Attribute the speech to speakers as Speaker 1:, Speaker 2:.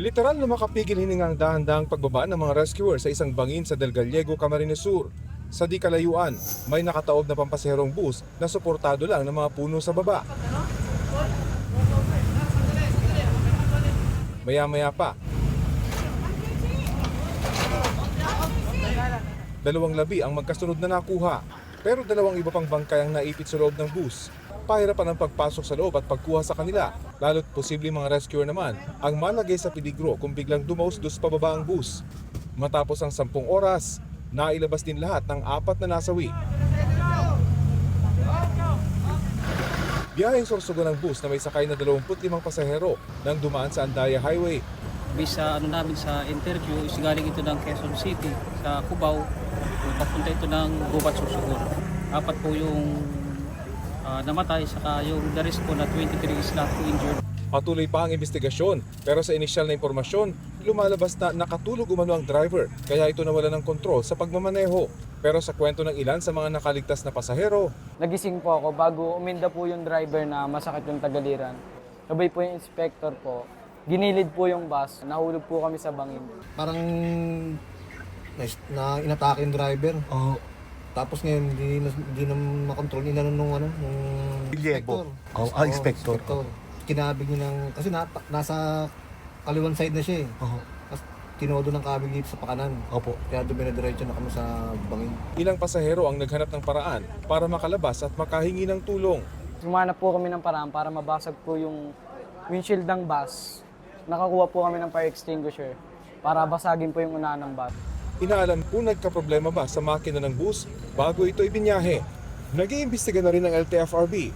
Speaker 1: Literal na makapigil hiningang dahan-dahang pagbaba ng mga rescuer sa isang bangin sa Del Gallego, Camarines Sur. Sa di kalayuan, may nakataob na pampasaherong bus na suportado lang ng mga puno sa baba. Maya-maya pa, dalawang labi ang magkasunod na nakuha, pero dalawang iba pang bangkay ang naipit sa loob ng bus. Pahirapan ang pagpasok sa loob at pagkuha sa kanila, lalo't posibleng mga rescuer naman ang malagay sa peligro kung biglang dumausdos pababa ang bus. Matapos ang 10 oras, nailabas din lahat ng 4 na nasawi. Biyaheng sorsogon ng bus na may sakay na 25 pasahero nang dumaan sa Andaya Highway.
Speaker 2: Based sa namin sa interview, is galing ito ng Quezon City sa Cubao, papunta ito ng Gubat, Sorsogon. 4 po yung namatay, saka yung the rest po na 23 is not injured.
Speaker 1: Patuloy pa ang investigasyon, pero sa inisyal na impormasyon, lumalabas na nakatulog umano ang driver, kaya ito nawala ng kontrol sa pagmamaneho. Pero sa kwento ng ilan sa mga nakaligtas na pasahero,
Speaker 3: nagising po ako bago uminda po yung driver na masakit yung tagaliran. Sabay po yung inspector po. Ginilid po yung bus. Nahulog po kami sa bangin.
Speaker 4: Parang inatake yung driver.
Speaker 5: Oh,
Speaker 4: Tapos ngayon, hindi na makontrol. Inanon nung
Speaker 5: Gallego. Inspector.
Speaker 4: Kinabig niya kasi nasa kaliwan side na siya eh.
Speaker 5: Oo.
Speaker 4: Tapos tinodo ng kabig dito sa pakanan.
Speaker 5: Opo.
Speaker 4: Kaya dumidiretso na kami sa bangin.
Speaker 1: ilang pasahero ang naghanap ng paraan para makalabas at makahingi ng tulong.
Speaker 3: Sumanap po kami ng paraan para mabasag po yung windshield ng bus. Nakakuha po kami ng fire extinguisher para basagin po yung unahan ng bus.
Speaker 1: Inaalam kung nagkaproblema ba sa makina ng bus bago ito ibinyahe. Nag-iimbestiga na rin ng LTFRB